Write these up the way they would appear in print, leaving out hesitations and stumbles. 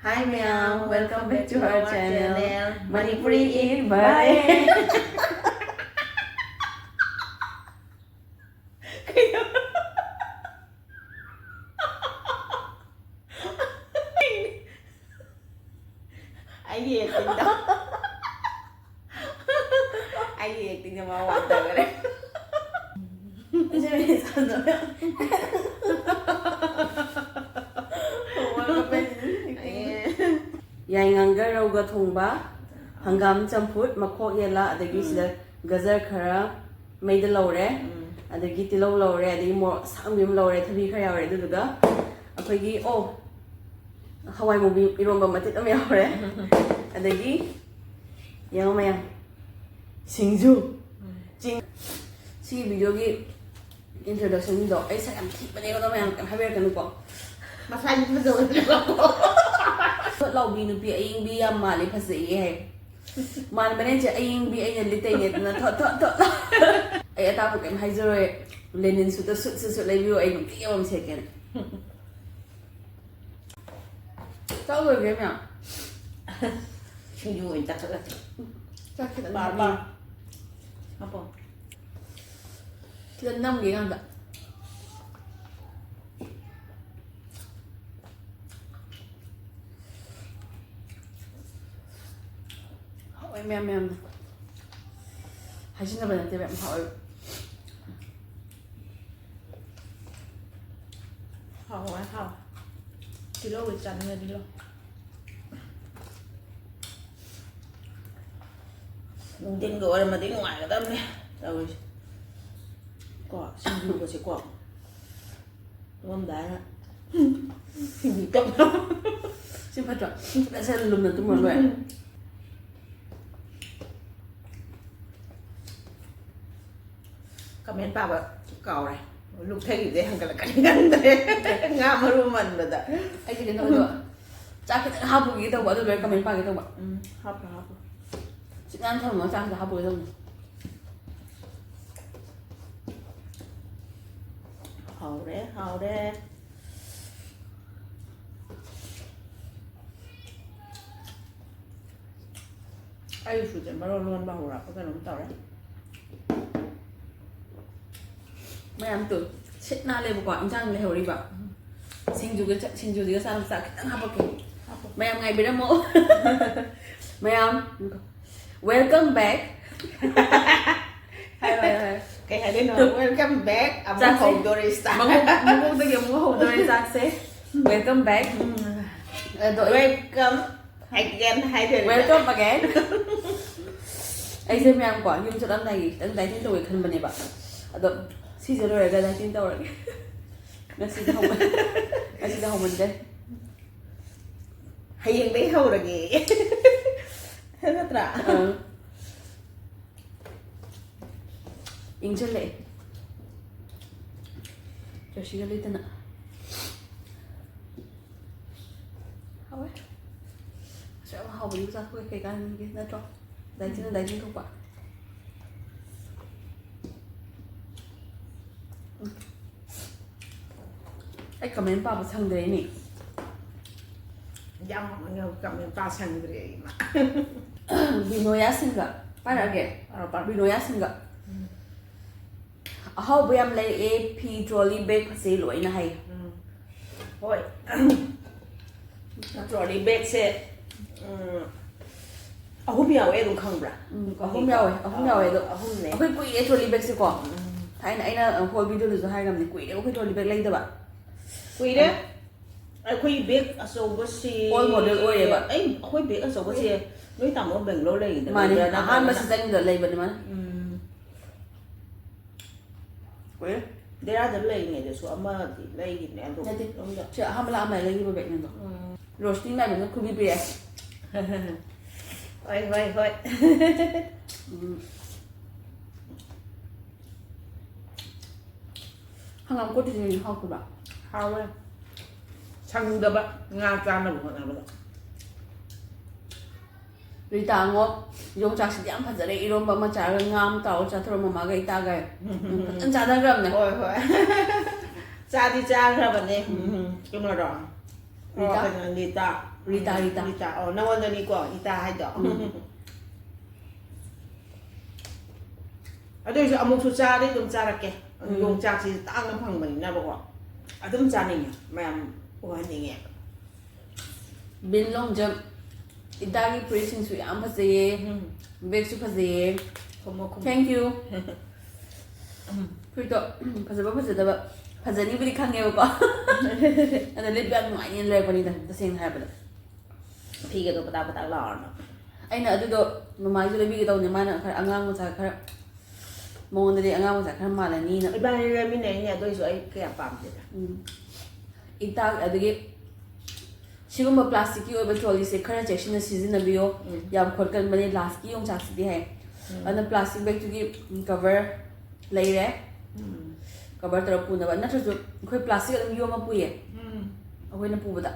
Hi Meow, welcome back to our channel, Manipuri in Bahrain. Ai gì acting đó. Ai gì acting cho mà hoàn toàn rồi đấy. Yai nganga rauga thongba, hangam champut, makok yela, adagi sida gajar khara, maida laure, adagi tilau laure, adagi mo sangim laure, thabi khara yaure duduga. Akhoi oh hawai mubi iromba matit am yaure. Adagi yang mayang singju. Jing si video gi introduction do ai sa am thik bane ko mayang haber kanu ko. Masaya mo doon ko. Lau bi nupi aying bi yam mali phasai hai man bane che aying bi ayna litai ne na thot ay ata ko kem haizore lenin su ta su lai bi ai nung ti yam second tao rồi game ya Xin vui chắc là chắc cái ba ba. Apa? lần năm cái ăn vậy em hay chính là bây giờ thì em hỏi Hào quá hào. Đi lâu rồi chắn người đi lâu. Mình tin gọi mà tiếng ngoài cái tâm đi. Rồi. Quả xin vui của sẽ quả. Đúng không đá đó. Gì tâm lắm. xin phát trợ đã xem lùm là tôi một loại Comment pa ba kau này. Lúc thấy cái hàng cái là cắn đấy. Ngam mà luôn mình rồi đó. anh chỉ đến đâu rồi chắc cái học cái đâu bảo tôi về comment ba cái đâu bảo Hấp là hấp. chị ăn thôi nó chắc là học cái đâu Hầu đấy. Ai phụ trách bao luôn bao rạp cái nấm tàu đấy. mấy em tưởng chết na lên một quả anh trang lên hồi đi bảo xin chú cái sao sao cái tăng học cái mấy em ngày bị đâm mộ mấy em welcome back hay Cái hai đứa nó welcome back. Amo home Dorista. mong tôi kiếm mua hộp rồi ra sẽ welcome back đội Welcome again hai đứa. welcome again anh xem em quả nhưng cho đám này tin tôi thân mình này bạn đội si giờ rồi ra tin tôi rồi nó si không mình đây Hay yang đấy hầu là gì? Hết ra. in chân lệ cho chị cái lấy tên ạ không ấy sẽ học đi ra thôi cái nó cho đấy chứ không quả anh comment vào một thằng đấy nè Jam mà comment pa sang đấy mà. Binoya singa para ke Binoya singa how we am lay a p trolley bag phase loi na hai Thôi. Trolley bag sẽ ahum yaw đúng không bra? ahum yaw do ahum ne. akhoi kui e trolley bag se ko thai na aina whole video lu hai gam ni kui e akhoi trolley bag lai da ba Quy đấy. Akhoi bag asoba si all model oi ba ai akhoi bag asoba si nói tầm ở Bình Lô Lì. ma ni han ma se jang da lai ba ni ma kui Để ra đến Lì này để số mà thì Lì thì em đúng. Đúng rồi. cha ham la mai lai ba bag ni do roasting mai ma ku bi bi Thôi. hangam ko ti how ku ba Hao ấy. Sang đó bạn Nga can là một nào đó. Rita ngo yung cha si am phajare irom ba ma cha ngam tao cha thro ma ga ita ga an cha da ram ne Thôi. Cha đi cha ra bạn đi. Chung là rồi. Rồi người ta Rita. Rita. Oh, nangondaniको Ita haido. ꯑꯗꯨꯏꯁꯨ ꯑꯃꯨꯛꯁꯨ ꯆꯥꯔꯗꯤ ꯑꯗꯨꯝ ꯆꯥꯔꯛꯀꯦ. ꯌꯣꯡꯆꯥꯛꯁꯤ ꯇꯥꯡꯅ ꯐꯪꯕꯅꯤꯅꯕꯀꯣ. ꯑꯗꯨꯝ ꯆꯥꯅꯤꯡꯉꯦ. ꯃꯌꯥꯝ ꯎꯍꯟꯅꯤꯡꯉꯦ. Bin Longjam Itagi Pricing yam fazaye. Beksu fazaye. Thank you. Prito fazaba fazani budi khangeba ko. Ana lip bag mai le pani da tasing habada. Phiga do pata laarna. Aina adudo mamai ju lebi gidau ne mana khar angang mucha khar monda de angang mucha khar mala ni na Ibani remi ne ni adoisu ai kaya pamde. Itag adugi sigumba plastic ki oba trolley se khara section season na biyo yam khorkan mane last ki yong chak si hai ana plastic bag tu ki cover lai re cover tara puna ba na tru khoi plastic adum yo ma puye ahoi na pu bada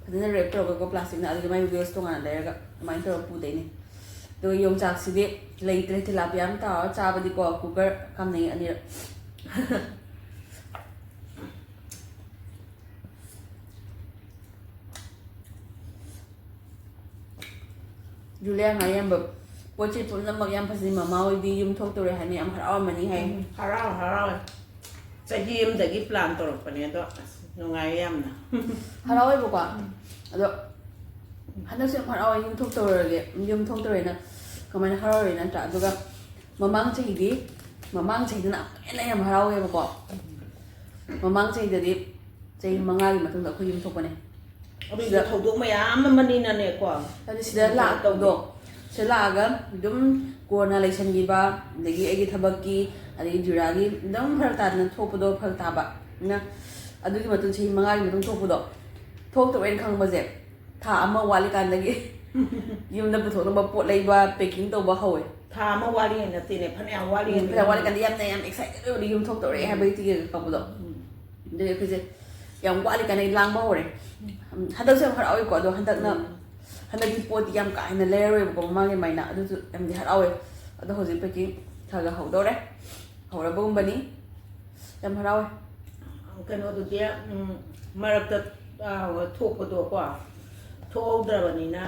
adana wrap tara ko plastic na adu mai videos to ngana le ga mai tara pu dei ni to yong chak si de lai tre tilapia am ta cha ba di ko cooker kam nei ani Julia ngayam ba pochi pun mak yam phasi mama oi di yum thok tore hani am harau mani hai Harau. Chahi amdagi plan torokpani ado nungai yamna. harau ai ba kwa ado hanak se harau yum thok tore na kamai harau re na ta aduga mamang chahi na ena yam harau ai ba kwa mamang chahi da di chahi manga gi matung da khu yum thok pa ne Abida thawdok mayam manina ne ko. adi sida la tau do se la ga dum corona election gi ba degi egi thabak ki adi jura gi dum phar ta na thok do phar ta ba na adu gi matung chahi manga gi matung thok do thok to en khang ba je tha ama wali kan dagi yum da puthok ba pot lai ba packing to ba hawe Tha ma wali na tine phanya wali phara wali kan yam na yam excited ri yum thok to re ha ba ti ga ka bu do de ke je yam wali kan ai lang ba hore handak se harau ko do handak ki pot yam ka na le re ko ma ge mai na adu am di harau adu hoji packing tha ga hau do re hau ra bum bani yam harau Kano do dia marakta thokpado ko. Thokdrabanina.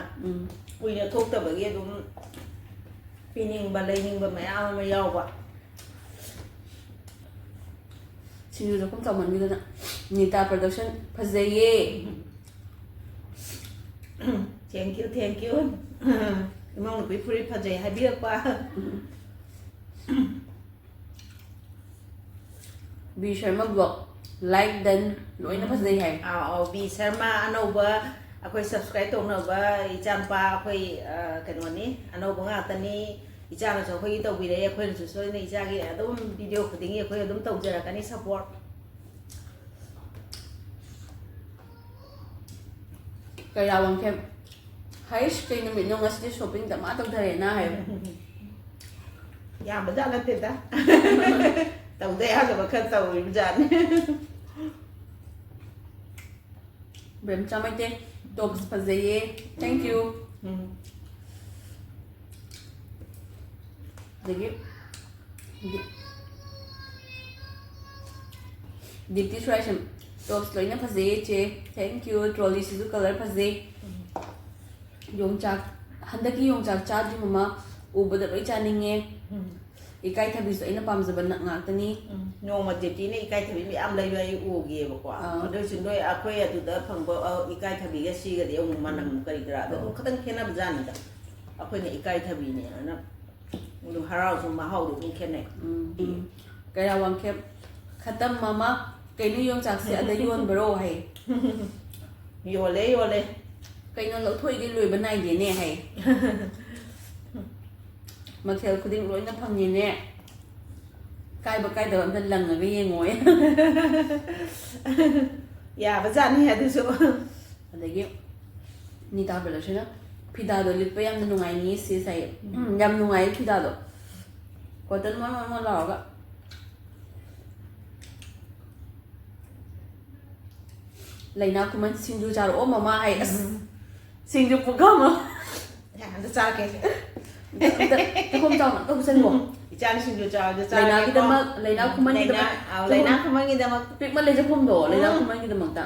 Uina thoktabagi adum pining ba laining ba mayam ma yaw ba. Sinu da kum taman mi da Nita production fazaye Thank you. Imong bi puri phajai habiak pa. B Sharma blog like then loina fazaye hai Bi Sharma anauba akhoi subscribe tongna ichanpa akhoi kanoni anauba ngatani ichana so khoi tawbire akhoi su soina ichagi adum video khudingi akhoi adum tawjarakani support. Kaya wang kem haish kay na minong as di shopping da matag thare na hai Ya bada na teta. Tawde ha ba khan tawi bjan. Bem chamai te tops fazaye thank you degi Dipti Shrasham tops loina fazaye che thank you trolley sizu color fazaye yongchak handaki yongchak chadri mama ubada loi chaninge ikai thabi so ina pamjaba ngaktani Noma jeti ne ikai thabi mi am lai lai ugi ba kwa. Ado sindoi akhoi adu da phangba ikai thabi ga si ga de ong manam kari gra da khatan khena bjan da. Akhoi ne ikai thabi ne na udu harau su ma hau du khene. Kaya wang kem khatam mama kainu yongchak se ada yon baro hai Yole. kaino lo thoi gi loi banai de ne hai mathel khuding loina phangni ne kai ba kai da an lang ga yengoi Ya bjan ne adu su. adagi ni ta bela chena phida do lit pa yam nungai ni si sai yam nungai phida do cotton ma la ga laina kuman singju char o mama hai singju pugama Ya da cha ke. ta kom chong to sen bo Ichan singju cha da cha. laina kuman ni da Laina kumangi da mak. pik ma le je pum do laina kuman ni da mak ta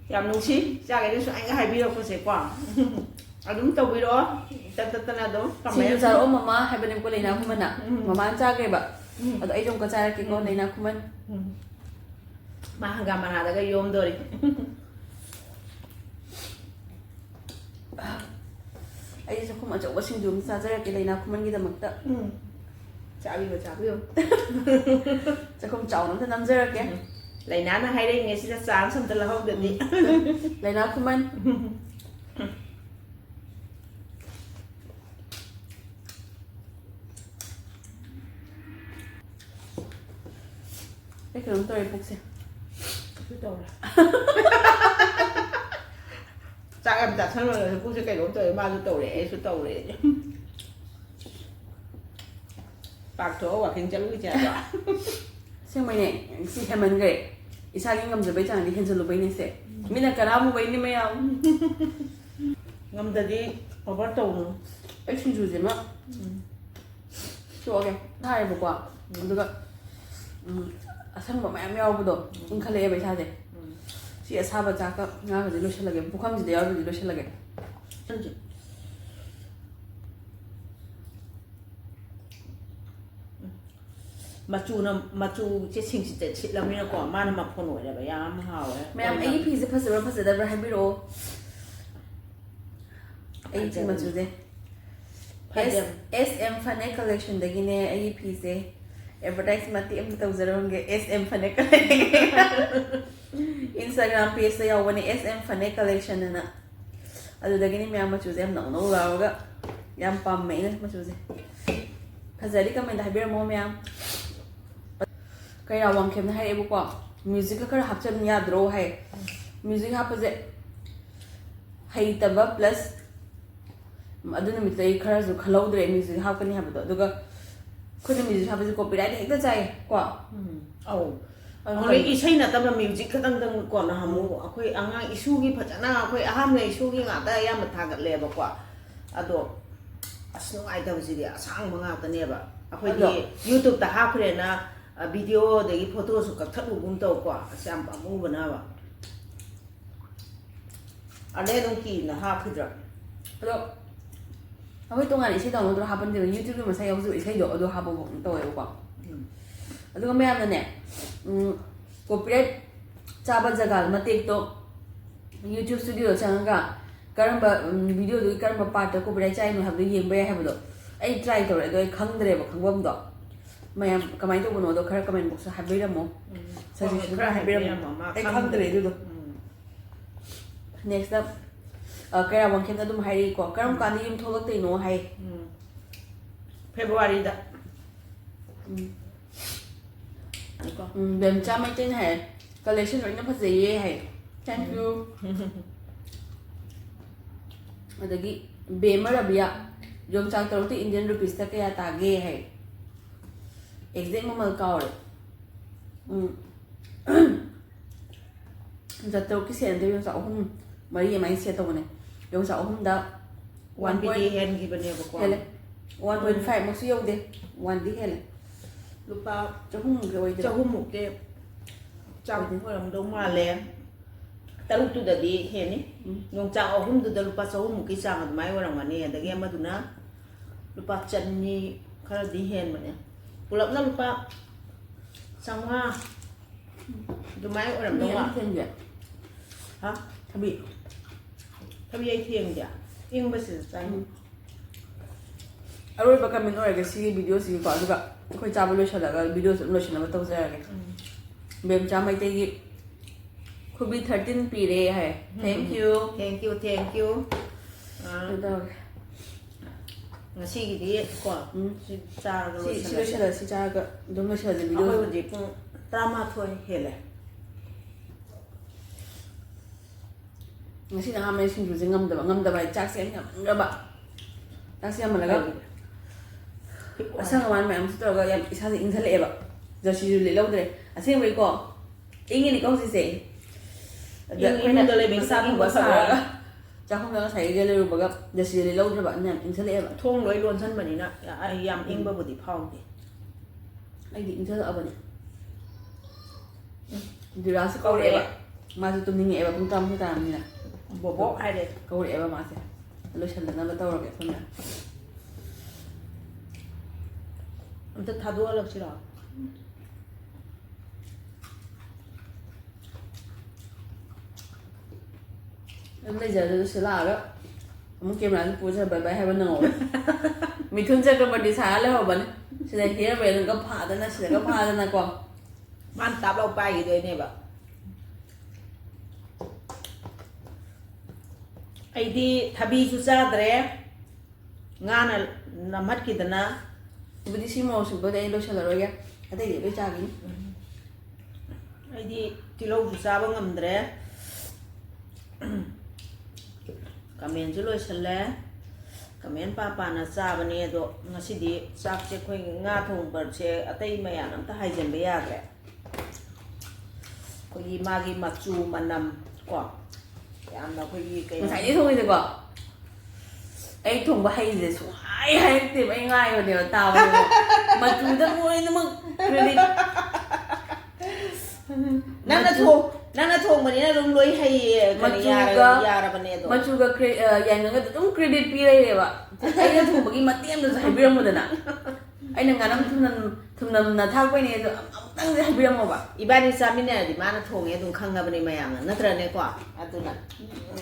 ꯌꯥꯝ ꯅꯨꯡꯁꯤ ꯆꯥꯒꯦꯗꯁꯨ ꯑꯩꯅ ꯍꯥꯏꯕꯤꯔꯛꯄꯁꯦꯀꯣ ꯑꯗꯨꯝ ꯇꯧꯕꯤꯔꯛꯑꯣ ꯇꯠꯇꯅ ꯑꯗꯨꯝ ꯁꯤꯡꯖꯨ ꯆꯥꯔꯛꯑꯣ ꯃꯃꯥ ꯍꯥꯏꯕꯅꯦꯕꯀꯣ ꯂꯩꯅꯥ ꯈꯨꯃꯟꯅ ꯃꯃꯥꯅ ꯆꯥꯈ꯭ꯔꯦꯕ ꯑꯗꯣ ꯑꯩꯁꯨ ꯑꯃꯨꯛꯀ ꯆꯥꯔꯛꯀꯦꯀꯣ ꯂꯩꯅꯥ ꯈꯨꯃꯟ ꯃꯥ ꯍꯪꯒꯥꯝ ꯃꯅꯥꯗꯒ ꯌꯣꯝꯗꯣꯔꯤ ꯑꯩꯁꯦ ꯆꯥꯛꯈꯨꯝ ꯑꯆꯧꯕ ꯁꯤꯡꯖꯨ ꯑꯃ ꯆꯥꯖꯔꯛꯀꯦ ꯂꯩꯅꯥ ꯈꯨꯃꯟꯒꯤꯗꯃꯛꯇ ꯆꯥꯕꯤꯌꯨ ꯆꯥꯕꯤꯌꯨ ꯆꯥꯛꯈꯨꯝ ꯆꯥꯎꯅ ꯑꯝꯇ ꯅꯝꯖꯔꯛꯀꯦ ꯂꯩꯅꯥꯅ ꯍꯥꯏꯔꯛꯏꯉꯩ ꯁꯤꯗ ꯆꯥꯟꯁ ꯑꯝꯇ ꯂꯧꯍꯧꯗꯗꯤ ꯂꯩꯅꯥ ꯈꯨꯃꯟ ꯑꯩ ꯀꯩꯅꯣꯝ ꯇꯧꯔꯦ ꯄꯨꯛꯁꯦ ꯀꯩꯁꯨ ꯇꯧꯔꯦ ꯆꯥꯛ ꯌꯥꯝ ꯆꯥꯁꯟꯕꯗꯁꯨ ꯄꯨꯛꯁꯦ ꯀꯩꯅꯣꯝ ꯇꯧꯔꯦ ꯃꯥꯁꯨ ꯇꯧꯔꯦ ꯑꯩꯁꯨ ꯇꯧꯔꯦ ꯄꯥꯛꯊꯣꯛꯑ ꯋꯥꯛꯀꯤꯡ ꯆꯠꯂꯨꯁꯦ ꯍꯥꯏꯕ ꯑꯁꯦꯡꯕꯩꯅꯦ ꯁꯤ ꯍꯦꯟꯃꯟꯈ꯭ꯔꯦ ꯏꯁꯥꯒꯤ ꯉꯝꯖꯕꯩ ꯆꯥꯡꯗꯤ ꯍꯦꯟꯖꯜꯂꯨꯕꯩꯅꯦ ꯁꯦ ꯃꯤꯅ ꯀꯅꯥꯃꯨꯕꯩꯅꯤ ꯃꯌꯥꯝ ꯉꯝꯗꯗꯤ ꯑꯣꯚꯔ ꯇꯧꯅꯨ ꯑꯩ ꯁꯤꯡꯖꯨꯁꯦ ꯑꯃ ꯇꯣꯛꯑꯒꯦ ꯊꯥꯔꯦꯕꯀꯣ ꯑꯗꯨꯒ ꯑꯁꯪꯕ ꯃꯌꯥꯝ ꯌꯥꯎꯕꯗꯣ ꯏꯟꯈꯠꯂꯛꯑꯦꯕ ꯏꯁꯥꯁꯦ ꯁꯤ ꯑꯁꯥꯕ ꯆꯥꯛꯀ ꯉꯥꯒꯁꯦ ꯂꯣꯏꯁꯤꯜꯂꯒꯦ ꯄꯨꯈꯝꯁꯤꯗ ꯌꯥꯎꯕꯗꯤ ꯂꯣꯏꯁꯤꯜꯂꯒꯦ ꯃꯆꯨꯁꯦ ꯁꯤꯡꯁꯤꯠꯇ ꯁꯤꯠꯂꯕꯅꯤꯅꯀꯣ ꯃꯥꯅ ꯃꯐꯣꯟ ꯑꯣꯏꯔꯦꯕ ꯌꯥꯝ ꯍꯥꯎꯋꯦ ꯃꯌꯥꯝ ꯑꯩꯒꯤ ꯐꯤꯁꯦ ꯐꯖꯕ꯭ꯔꯥ ꯐꯖꯗꯕ꯭ꯔꯥ ꯍꯥꯏꯕꯤꯔꯛꯑꯣ ꯑꯩ ꯐꯤ ꯃꯆꯨꯁꯦ SM ꯐꯅꯦꯛ ꯀꯂꯦꯛꯁꯟꯗꯒꯤꯅꯦ ꯑꯩꯒꯤ ꯐꯤꯁꯦ ꯑꯦꯗꯚꯔꯇꯥꯏꯁ ꯃꯇꯦꯛ ꯑꯃꯇ ꯇꯧꯖꯔꯝꯒꯦ SM ꯐꯅꯦꯛ ꯏꯟꯁꯇꯥꯒ꯭ꯔꯥꯝ ꯄꯦꯖꯇ ꯌꯥꯎꯕꯅꯦ SM ꯐꯅꯦꯛ ꯀꯂꯦꯛꯁꯟ ꯑꯅ ꯑꯗꯨꯗꯒꯤꯅꯤ ꯃꯌꯥꯝ ꯃꯆꯨꯁꯦ ꯌꯥꯝ ꯅꯧ ꯅꯧ ꯂꯥꯎꯔꯒ ꯌꯥꯝ ꯄꯥꯝꯃꯦ ꯑꯩꯅ ꯃꯆꯨꯁꯦ ꯐꯖꯔꯤ ꯀꯃꯦꯟꯇ ꯍꯥꯏꯕꯤꯔꯝꯃꯣ ꯃꯌꯥꯝ ꯀꯩꯔꯥ ꯋꯥꯡꯈꯦꯝꯅ ꯍꯥꯏꯔꯛꯑꯦꯕꯀꯣ ꯃ꯭ꯌꯨꯖꯤꯛꯀ ꯈꯔ ꯍꯥꯞꯆꯟ ꯌꯥꯗ꯭ꯔꯣ ꯍꯥꯏ ꯃ꯭ꯌꯨꯖꯤꯛ ꯍꯥꯞꯄꯁꯦ ꯍꯩꯇꯕ ꯄ꯭ꯂꯁ ꯑꯗꯨ ꯅꯨꯃꯤꯠꯇ ꯑꯩ ꯈꯔꯁꯨ ꯈꯜꯍꯧꯗ꯭ꯔꯦ ꯃ꯭ꯌꯨꯖꯤꯛ ꯍꯥꯞꯀꯅꯤ ꯍꯥꯏꯕꯗꯣ ꯑꯗꯨꯒ ꯑꯩꯈꯣꯏꯅ ꯃ꯭ꯌꯨꯖꯤꯛ ꯍꯥꯞꯄꯁꯦ ꯀꯣꯄꯤꯔꯥꯏꯠ ꯍꯦꯛꯇ ꯆꯥꯏꯌꯦ ꯀꯣ ꯑꯧ ꯍꯧꯖꯤꯛ ꯏꯁꯩ ꯅꯠꯇꯕ ꯃ꯭ꯌꯨꯖꯤꯛ ꯈꯛꯇꯪ ꯀꯣꯟꯅ ꯑꯃꯨꯛ ꯑꯩꯈꯣꯏ ꯑꯉꯥꯡ ꯏꯁꯨꯒꯤ ꯐꯖꯅ ꯑꯩꯈꯣꯏ ꯑꯍꯥꯟꯕ ꯏꯁꯨꯒꯤ ꯉꯥꯛꯇ ꯑꯌꯥꯝꯕ ꯊꯥꯒꯠꯂꯦꯕꯀꯣ ꯑꯗꯣ ꯑꯁ ꯅꯨꯡꯉꯥꯏꯇꯕꯁꯤꯗꯤ ꯑꯁꯥꯡꯕ ꯉꯥꯛꯇꯅꯦꯕ ꯑꯩꯈꯣꯏꯗꯤ ꯌꯨꯇꯨꯕꯇ ꯍꯥꯞꯈ꯭ꯔꯦꯅ ꯚꯤꯗꯤꯑꯣ ꯑꯗꯒꯤ ꯐꯣꯇꯣꯁꯨ ꯀꯛꯊꯠꯂꯨꯒꯨꯝ ꯇꯧꯀꯣ ꯑꯁ ꯌꯥꯝ ꯄꯥꯝꯃꯨꯕꯅꯕ ꯑꯗꯩ ꯑꯗꯨꯝ ꯀꯤꯅ ꯍꯥꯞꯈꯤꯗ꯭ꯔꯥ ꯑꯗꯣ ꯑꯩꯈꯣꯏ ꯇꯣꯉꯥꯟꯅ ꯏꯁꯩ ꯗꯥꯎꯟꯂꯣꯗ ꯍꯥꯞꯄꯟꯗꯦꯕ ꯌꯨꯇ꯭ꯌꯨꯕꯀꯤ ꯃꯁꯥ ꯌꯥꯎꯖꯕ ꯏꯁꯩꯗꯣ ꯑꯗꯨ ꯍꯥꯞꯄꯐꯥꯎ ꯇꯧꯋꯦꯕꯀꯣ ꯑꯗꯨꯒ ꯃꯌꯥꯝꯅꯅꯦ ꯀꯣꯄꯤꯔꯥꯏꯠ ꯆꯥꯕ ꯖꯒꯥ ꯃꯇꯦꯛꯇꯣ ꯌꯨꯇ꯭ꯌꯨꯕ ꯁ꯭ꯇꯨꯗꯤꯑꯣꯗ ꯆꯪꯉꯒ ꯀꯔꯝꯕ ꯚꯤꯗꯤꯑꯣꯗꯨꯒꯤ ꯀꯔꯝꯕ ꯄꯥꯔꯠꯇ ꯀꯣꯄꯤꯔꯥꯏꯠ ꯆꯥꯏꯅꯣ ꯍꯥꯏꯕꯗꯣ ꯌꯦꯡꯕ ꯌꯥꯏ ꯍꯥꯏꯕꯗꯣ ꯑꯩ ꯇ꯭ꯔꯥꯏ ꯇꯧꯔꯦ ꯑꯗꯣ ꯑꯩ ꯈꯪꯗ꯭ꯔꯦꯕ ꯈꯪꯐꯝꯗꯣ ꯃꯌꯥꯝ ꯀꯃꯥꯏꯅ ꯇꯧꯕꯅꯣꯗꯣ ꯈꯔ ꯀꯃꯦꯟ ꯕꯣꯛꯁꯇ ꯍꯥꯏꯕꯤꯔꯝꯃꯣ ꯁꯖꯦꯁꯟ ꯈꯔ ꯍꯥꯏꯕꯤꯔꯝꯃꯣ ꯑꯩ ꯈꯪꯗ꯭ꯔꯦ ꯑꯗꯨꯗꯣ ꯅꯦꯛꯁꯇ ꯀꯩꯔꯥ ꯋꯥꯡꯈꯦꯝꯅ ꯑꯗꯨꯝ ꯍꯥꯏꯔꯛꯏꯀꯣ ꯀꯔꯝ ꯀꯥꯟꯗ ꯌꯨꯝ ꯊꯣꯛꯂꯛꯇꯣꯏꯅꯣ ꯍꯥꯏ ꯐꯦꯕꯋꯥꯔꯤꯗ ꯕꯦꯝꯆꯥ ꯃꯩꯇꯩꯅ ꯍꯥꯏ ꯀꯂꯦꯛꯁꯟ ꯂꯣꯏꯅ ꯐꯖꯩꯌꯦ ꯍꯥꯏ ꯊꯦꯡꯛ ꯌꯨ ꯑꯗꯒꯤ ꯕꯦꯃ ꯔꯕꯤꯌꯥ ꯌꯣꯡꯆꯥꯛ ꯇꯔꯨꯛꯇ ꯏꯟꯗꯤꯌꯟ ꯔꯨꯄꯤꯁꯇ ꯀꯌꯥ ꯇꯥꯒꯦ ꯍꯥꯏ ꯑꯦꯛꯖꯦꯛ ꯃꯃꯜ ꯀꯥꯎꯔꯦ ꯌꯣꯡꯆꯥꯛ ꯇꯔꯨꯛꯀꯤ ꯁꯦꯠ ꯅꯠꯇꯦ ꯌꯣꯡꯆꯥꯛ ꯑꯍꯨꯝ ꯃꯔꯤ ꯑꯗꯨꯃꯥꯏꯅ ꯁꯦꯠ ꯇꯧꯕꯅꯦ ꯌꯣꯡꯆꯥꯛ ꯑꯍꯨꯝꯗ 1 ꯍꯦꯟꯈꯤꯕꯅꯦꯕꯀꯣ ꯍꯦꯜꯂꯦ 1.5 ꯃꯨꯛꯁꯨ ꯌꯧꯗꯦ 1ꯗꯤ ꯍꯦꯜꯂꯦ ꯂꯨꯄꯥ ꯆꯍꯨꯝꯃꯨꯛꯀꯤ ꯑꯣꯏꯗꯣꯏꯔꯥ ꯆꯍꯨꯝꯃꯨꯛꯀꯤ ꯆꯥꯡ ꯑꯣꯏꯔꯝꯗꯧ ꯃꯥꯜꯂꯦ ꯇꯔꯨꯛꯇꯨꯗꯗꯤ ꯍꯦꯟꯅꯤ ꯌꯣꯡꯆꯥꯛ ꯑꯍꯨꯝꯗꯨꯗ ꯂꯨꯄꯥ ꯆꯍꯨꯝꯃꯨꯛꯀꯤ ꯆꯥꯡ ꯑꯗꯨꯃꯥꯏꯅ ꯑꯣꯏꯔꯝꯒꯅꯤ ꯑꯗꯒꯤ ꯑꯃꯗꯨꯅ ꯂꯨꯄꯥ ꯆꯅꯤ ꯈꯔꯗꯤ ꯍꯦꯟꯕꯅꯦ ꯄꯨꯂꯞꯅ ꯂꯨꯄꯥ 500 ꯑꯗꯨꯃꯥꯏꯅ ꯑꯣꯏꯔꯝꯗꯧ ꯃꯥꯜꯂꯦ ꯍꯥ ꯊꯕꯤ ꯑꯩ ꯊꯦꯡꯗꯦ ꯏꯪꯕꯁꯤꯗ ꯆꯥꯏ ꯑꯔꯣꯏꯕ ꯀꯃꯦꯟ ꯑꯣꯏꯔꯒ ꯁꯤꯒꯤ ꯚꯤꯗꯤꯑꯣꯁꯤꯒꯤꯀꯣ ꯑꯗꯨꯒ ꯑꯩꯈꯣꯏ ꯆꯥꯕ ꯂꯣꯏꯁꯤꯜꯂꯒ ꯚꯤꯗꯤꯑꯣꯁꯨ ꯑꯗꯨꯝ ꯂꯣꯏꯁꯤꯟꯅꯕ ꯇꯧꯖꯔꯒꯦ ꯕꯦꯝꯆꯥ ꯃꯩꯇꯩꯒꯤ ꯈꯨꯕꯤ 13 ꯄꯤꯔꯦ ꯍꯥꯏ ꯊꯦꯡꯛ ꯌꯨ ꯉꯁꯤꯒꯤꯗꯤ ꯀꯣ ꯁꯤ ꯆꯥꯔꯒ ꯁꯤ ꯂꯣꯏꯁꯤꯜꯂ ꯁꯤ ꯆꯥꯔꯒ ꯑꯗꯨꯝ ꯂꯣꯏꯁꯤꯜꯂꯁꯦ ꯚꯤꯗꯤꯑꯣ ꯑꯩꯈꯣꯏ ꯍꯧꯖꯤꯛ ꯄꯨꯡ 12 ꯍꯦꯜꯂꯦ ꯉꯁꯤꯅ ꯑꯍꯥꯟꯕ ꯁꯤꯡꯖꯨꯁꯦ ꯉꯝꯗꯕ ꯍꯥꯏꯗꯤ ꯆꯥꯛꯁꯦ ꯌꯥꯝ ꯌꯥꯝꯃꯟꯈ꯭ꯔꯕ ꯆꯥꯛꯁꯦ ꯌꯥꯝꯃꯜꯂꯒ ꯑꯁꯪ ꯑꯃꯥꯟ ꯃꯌꯥꯝꯁꯨ ꯇꯧꯔꯒ ꯌꯥꯝ ꯏꯁꯥꯁꯦ ꯏꯪꯊꯠꯂꯛꯑꯦꯕ ꯖꯔꯁꯤꯁꯨ ꯂꯤꯠꯍꯧꯗ꯭ꯔꯦ ꯑꯁꯦꯡꯕꯩꯀꯣ ꯏꯪꯉꯤꯅꯤꯀꯣ ꯍꯧꯖꯤꯛꯁꯦ ꯑꯗ ꯑꯩꯈꯣꯏꯅ ꯃꯆꯥ ꯐꯪꯕ ꯁꯥꯔꯒ ꯆꯥꯛꯈꯨꯝꯗ ꯉꯁꯥꯏꯒꯤ ꯂꯩꯔꯨꯕꯒ ꯖꯔꯁꯤꯁꯨ ꯂꯤꯠꯍꯧꯗ꯭ꯔꯕ ꯑꯗꯨꯅ ꯌꯥꯝ ꯏꯪꯊꯠꯂꯛꯑꯦꯕ ꯊꯣꯡ ꯂꯣꯏ ꯂꯣꯟꯁꯤꯟꯕꯅꯤꯅ ꯌꯥꯝ ꯏꯪꯕꯕꯨꯗꯤ ꯐꯥꯎꯗꯦ ꯑꯩꯗꯤ ꯏꯪꯊꯠꯂꯛꯑꯕꯅꯦ ꯗꯤꯔꯥꯁꯨ ꯀꯧꯔꯛꯑꯦꯕ ꯃꯥꯁꯨ ꯇꯨꯝꯅꯤꯡꯉꯛꯑꯦꯕ ꯄꯨꯡ 11 ꯇꯥꯔꯕꯅꯤꯅ ꯕꯣꯕꯣꯛ ꯍꯥꯏꯔꯦ ꯀꯧꯔꯛꯑꯦꯕ ꯃꯥꯁꯦ ꯂꯣꯏꯁꯤꯟꯗꯅꯕ ꯇꯧꯔꯒꯦ ꯑꯩꯈꯣꯏꯅ ꯑꯝꯇ ꯊꯥꯗꯣꯛꯍꯜꯂꯛꯁꯤꯔꯣ ꯑꯗꯨꯝ ꯂꯩꯖꯔꯁꯨ ꯁꯤ ꯂꯥꯛꯑꯒ ꯑꯃꯨꯛ ꯀꯦꯃꯦꯔꯥꯁꯨ ꯄꯨꯔ ꯕꯥꯏ ꯕꯥꯏ ꯍꯥꯏꯕ ꯅꯪꯍꯧꯋꯦ ꯃꯤꯊꯨꯟ ꯆꯀ꯭ꯔꯕꯔꯇꯤ ꯁꯥꯔ ꯂꯩꯍꯧꯕꯅꯦ ꯁꯤꯗ ꯍꯤꯌꯔ ꯐꯥꯗꯅ ꯁꯤꯗꯒ ꯐꯥꯗꯅꯀꯣ ꯃꯥꯅ ꯇꯥꯞ ꯂꯥꯎ ꯄꯥꯏꯈꯤꯗꯣꯏꯅꯦꯕ ꯑꯩꯗꯤ ꯊꯕꯤꯁꯨ ꯆꯥꯗ꯭ꯔꯦ ꯉꯥꯅ ꯅꯝꯍꯠꯈꯤꯗꯅ ꯑꯗꯨꯕꯨꯗꯤ ꯁꯤ ꯃꯣꯔꯣꯛ ꯁꯨꯕꯗꯤ ꯑꯩ ꯂꯣꯏꯁꯤꯜꯂꯔꯣꯏꯒꯦ ꯑꯇꯩꯗꯤ ꯂꯣꯏ ꯆꯥꯈꯤꯅꯤ ꯑꯩꯗꯤ ꯇꯤꯜꯍꯧꯁꯨ ꯆꯥꯕ ꯉꯝꯗ꯭ꯔꯦ ꯀꯃꯦꯟꯁꯨ ꯂꯣꯏꯁꯤꯜꯂꯦ ꯀꯃꯦꯟ ꯄꯥꯅ ꯆꯥꯕꯅꯤ ꯑꯗꯣ ꯉꯁꯤꯗꯤ ꯆꯥꯛꯁꯦ ꯑꯩꯈꯣꯏ ꯉꯥ ꯊꯣꯡꯕꯁꯦ ꯑꯇꯩ ꯃꯌꯥꯝ ꯑꯝꯇ ꯍꯥꯏꯖꯤꯟꯕ ꯌꯥꯗ꯭ꯔꯦ ꯑꯩꯈꯣꯏꯒꯤ ꯃꯥꯒꯤ ꯃꯆꯨ ꯃꯅꯝ ꯀꯣ ꯌꯥꯝꯅ ꯑꯩꯈꯣꯏꯒꯤ ꯀꯩ ꯉꯁꯥꯏꯗꯤ ꯊꯣꯡꯉꯤꯗꯀꯣ ꯑꯩ ꯊꯣꯡꯕ ꯍꯩꯁꯦ ꯁꯨꯡꯍꯥꯏ ꯍꯥꯏꯔꯛꯇꯦꯕ ꯑꯩ ꯉꯥꯏꯕꯅꯦꯕ ꯇꯥꯕꯅꯦꯕ ꯃꯆꯨꯗ ꯂꯣꯏꯅꯃꯛ ꯀ꯭ꯔꯦꯗꯤꯠ ꯅꯪꯅ ꯊꯣꯡꯕꯅꯤꯅ ꯑꯗꯨꯝ ꯂꯣꯏ ꯍꯩꯌꯦ ꯌꯥꯔꯕꯅꯦ ꯑꯗꯣ ꯃꯆꯨꯒ ꯌꯥꯏꯉꯪꯒꯗ ꯑꯗꯨꯝ ꯀ꯭ꯔꯦꯗꯤꯠ ꯄꯤꯔꯛꯑꯦꯕ ꯑꯩꯅ ꯊꯣꯡꯕꯒꯤ ꯃꯇꯦꯡꯗꯨꯁꯨ ꯍꯥꯏꯕꯤꯔꯝꯃꯨꯗꯅ ꯑꯩꯅ ꯉꯥꯅꯝ ꯊꯨꯝꯅꯝꯅ ꯊꯥꯛꯄꯩꯅꯦ ꯑꯗꯣ ꯑꯃꯨꯛꯇꯪꯗꯤ ꯍꯥꯏꯕꯤꯔꯝꯃꯣꯕ 이반이 ꯆꯥꯃꯤꯟꯅꯔꯗꯤ ꯃꯥꯅ ꯊꯣꯡꯉꯦ ꯑꯗꯨꯝ ꯈꯪꯉꯕꯅꯤ ꯃꯌꯥꯝꯅ ꯅꯠꯇ꯭ꯔꯅꯦꯀꯣ ꯑꯗꯨꯅ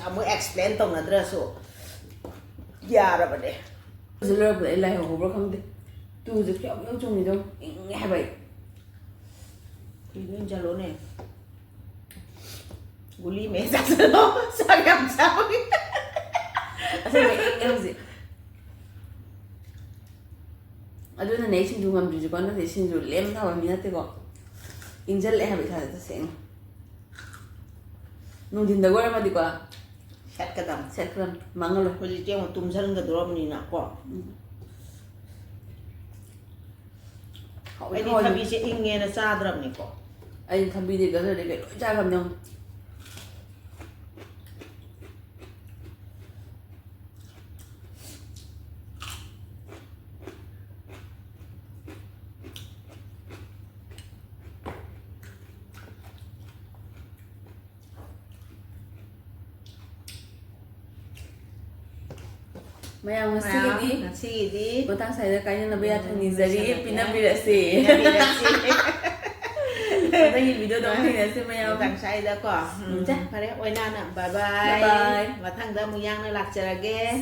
ꯑꯃꯨꯛ ꯑꯦꯛꯁꯄ꯭ꯂꯦꯟ ꯇꯧꯅꯗ꯭ꯔꯁꯨ ꯌꯥꯔꯕꯅꯦ ꯍꯧꯖꯤꯛ ꯂꯣꯏꯔꯛꯄꯗ ꯑꯩ ꯂꯥꯏꯍꯧꯕ꯭ꯔꯥ ꯈꯪꯗꯦ ꯇꯨꯁꯦ ꯈꯤꯇꯪ ꯆꯣꯡꯉꯤꯗꯣ ꯏꯪꯉꯦ ꯍꯥꯏꯕ ꯑꯩ 그리고 이제 너네 우리 매자스로 사람사위 ꯑꯁꯦꯡꯕ ꯏꯪꯉꯦ ꯍꯧꯖꯤꯛ ꯑꯗꯨꯅꯅꯦ ꯑꯩ ꯁꯤꯡꯖꯨ ꯉꯝꯗ꯭ꯔꯤꯁꯦꯀꯣ ꯅꯠꯇꯦ ꯁꯤꯡꯖꯨ ꯂꯦꯝ ꯊꯥꯕ ꯃꯤ ꯅꯠꯇꯦꯀꯣ ꯏꯪꯖꯜꯂꯛꯑꯦ ꯍꯥꯏꯕ ꯏꯁꯥꯗ ꯇꯁꯦꯡꯅ ꯅꯨꯡꯊꯤꯟꯗꯒ ꯑꯣꯏꯔꯝꯃꯗꯤꯀꯣ 셋가담 ꯁꯦꯠꯈ꯭ꯔꯝ ꯃꯥꯡꯍꯜꯂꯣꯏ ꯍꯧꯖꯤꯛꯇꯤ ꯑꯃꯨꯛ tumꯁꯟꯒꯗꯧꯔꯕꯅꯤꯅ ꯀꯣ ꯑꯩꯗꯤ ꯊꯕꯤꯁꯦ ꯏꯪꯉꯦꯅ ꯆꯥꯗ꯭ꯔꯕꯅꯤꯀꯣ ꯑꯩ ꯊꯕꯤꯗꯤ ꯒꯖꯔꯗꯤ ꯀꯩ ꯂꯣꯏ ꯆꯥꯈ꯭ꯔꯕꯅꯦ ꯃꯌꯥꯝ ꯉꯁꯤꯒꯤꯗꯤ ꯃꯇꯥꯡ ꯁ꯭ꯋꯥꯏꯗ ꯀꯥꯏꯅꯅꯕ ꯌꯥꯊꯪ ꯅꯤꯖꯔꯤ ꯄꯤꯅꯕꯤꯔꯁꯤ ꯃꯊꯪꯒꯤ ꯚꯤꯗꯤꯑꯣꯗ ꯑꯃꯨꯛ ꯊꯦꯡꯅꯁꯤ ꯃꯌꯥꯝ ꯃꯇꯥꯡ ꯁ꯭ꯋꯥꯏꯗꯀꯣ ꯐꯔꯦ ꯑꯣꯏꯅꯥꯅ ꯕꯥꯏ ꯕꯥꯏ ꯃꯊꯪꯗ ꯑꯃꯨꯛ ꯌꯥꯡꯅ ꯂꯥꯛꯆꯔꯒꯦ